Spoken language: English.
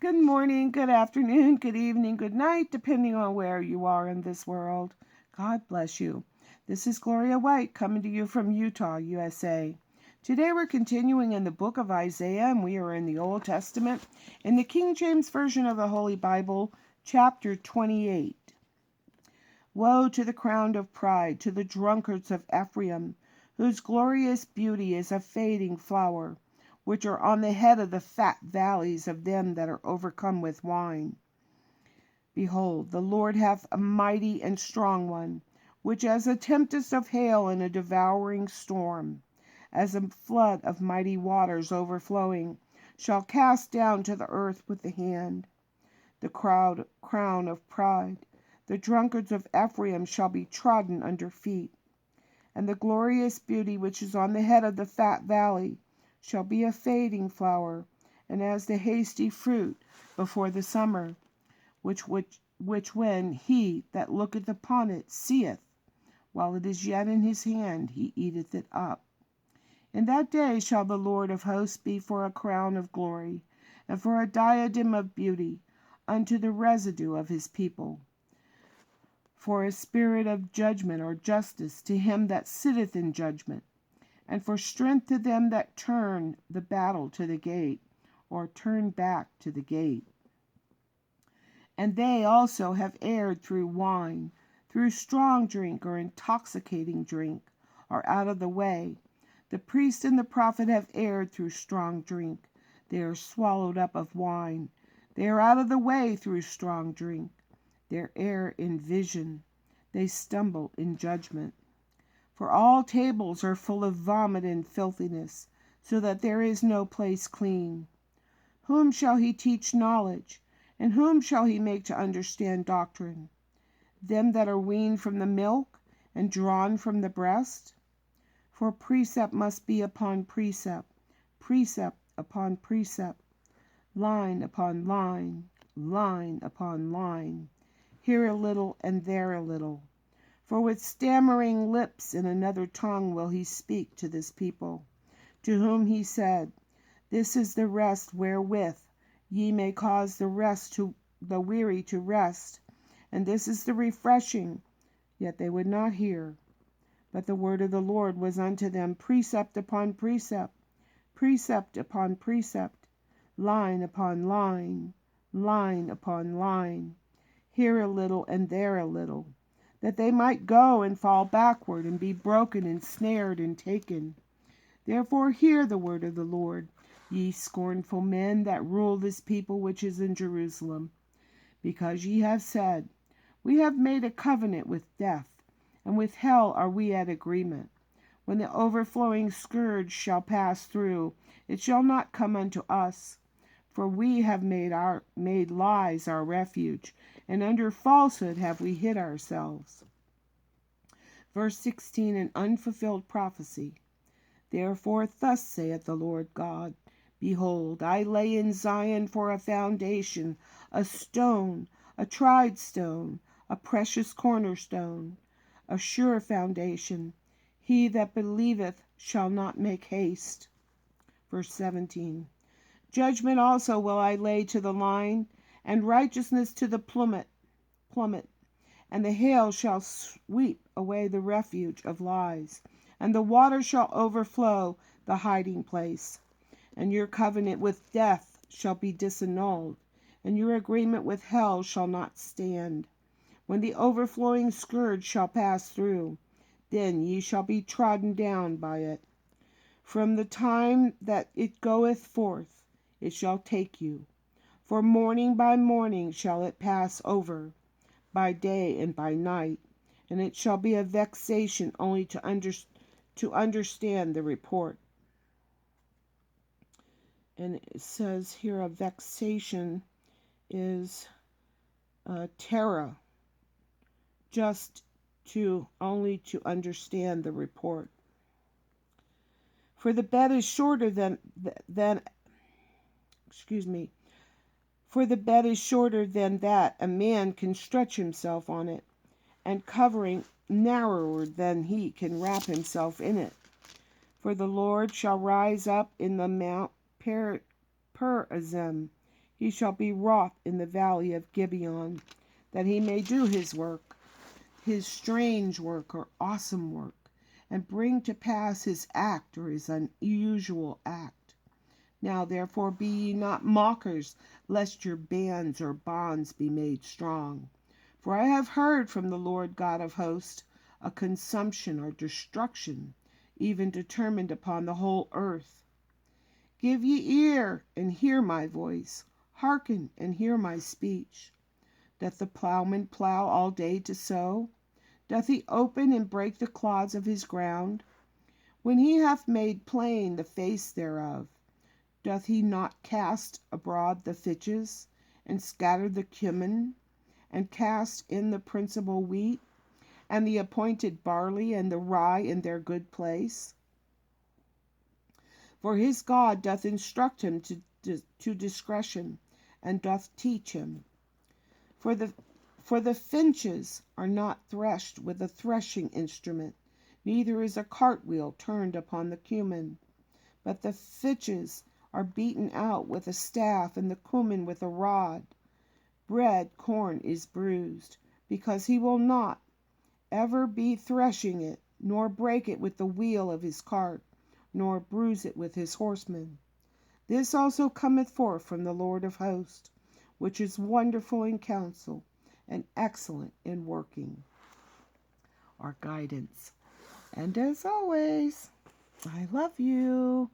Good morning, good afternoon, good evening, good night, depending on where you are in this world. God bless you. This is Gloria White coming to you from Utah, USA. Today we're continuing in the book of Isaiah, and we are in the Old Testament, in the King James Version of the Holy Bible, chapter 28. Woe to the crown of pride, to the drunkards of Ephraim, whose glorious beauty is a fading flower, which are on the head of the fat valleys of them that are overcome with wine. Behold, the Lord hath a mighty and strong one, which as a tempest of hail and a devouring storm, as a flood of mighty waters overflowing, shall cast down to the earth with the hand. The crown of pride, the drunkards of Ephraim shall be trodden under feet, and the glorious beauty which is on the head of the fat valley shall be a fading flower, and as the hasty fruit before the summer, which when he that looketh upon it seeth, while it is yet in his hand, he eateth it up. In that day shall the Lord of hosts be for a crown of glory, and for a diadem of beauty, unto the residue of his people, for a spirit of judgment or justice to him that sitteth in judgment, and for strength to them that turn the battle to the gate, or turn back to the gate. And they also have erred through wine, through strong drink or intoxicating drink, are out of the way. The priest and the prophet have erred through strong drink. They are swallowed up of wine. They are out of the way through strong drink. They err in vision. They stumble in judgment. For all tables are full of vomit and filthiness, so that there is no place clean. Whom shall he teach knowledge? And whom shall he make to understand doctrine? Them that are weaned from the milk, and drawn from the breast? For precept must be upon precept, precept upon precept, line upon line, line upon line, here a little and there a little. For with stammering lips in another tongue will he speak to this people, to whom he said, This is the rest wherewith ye may cause the weary to rest, and this is the refreshing. Yet they would not hear. But the word of the Lord was unto them precept upon precept, precept upon precept, line upon line, line upon line, here a little and there a little, that they might go and fall backward, and be broken and snared and taken. Therefore hear the word of the Lord, ye scornful men that rule this people which is in Jerusalem. Because ye have said, We have made a covenant with death, and with hell are we at agreement. When the overflowing scourge shall pass through, it shall not come unto us. For we have made lies our refuge, and under falsehood have we hid ourselves. Verse 16, an unfulfilled prophecy. Therefore thus saith the Lord God, Behold, I lay in Zion for a foundation, a stone, a tried stone, a precious cornerstone, a sure foundation. He that believeth shall not make haste. Verse 17. Judgment also will I lay to the line, and righteousness to the plummet, and the hail shall sweep away the refuge of lies, and the water shall overflow the hiding place. And your covenant with death shall be disannulled, and your agreement with hell shall not stand. When the overflowing scourge shall pass through, then ye shall be trodden down by it. From the time that it goeth forth, it shall take you. For morning by morning shall it pass over, by day and by night, and it shall be a vexation only to understand the report. And it says here a vexation is terror, just only to understand the report. For the bed is shorter than For the bed is shorter than that a man can stretch himself on it, and covering narrower than he can wrap himself in it. For the Lord shall rise up in the Mount Perazim. He shall be wroth in the valley of Gibeon, that he may do his work, his strange work or awesome work, and bring to pass his act or his unusual act. Now therefore be ye not mockers, lest your bands or bonds be made strong. For I have heard from the Lord God of hosts a consumption or destruction, even determined upon the whole earth. Give ye ear, and hear my voice. Hearken, and hear my speech. Doth the plowman plow all day to sow? Doth he open and break the clods of his ground? When he hath made plain the face thereof, doth he not cast abroad the fitches, and scatter the cumin, and cast in the principal wheat, and the appointed barley and the rye in their good place? For his God doth instruct him to discretion, and doth teach him. For the finches are not threshed with a threshing instrument, neither is a cartwheel turned upon the cumin. But the fitches are beaten out with a staff, and the cumin with a rod. Corn is bruised, because he will not ever be threshing it, nor break it with the wheel of his cart, nor bruise it with his horsemen. This also cometh forth from the Lord of hosts, which is wonderful in counsel, and excellent in working. Our guidance. And as always, I love you.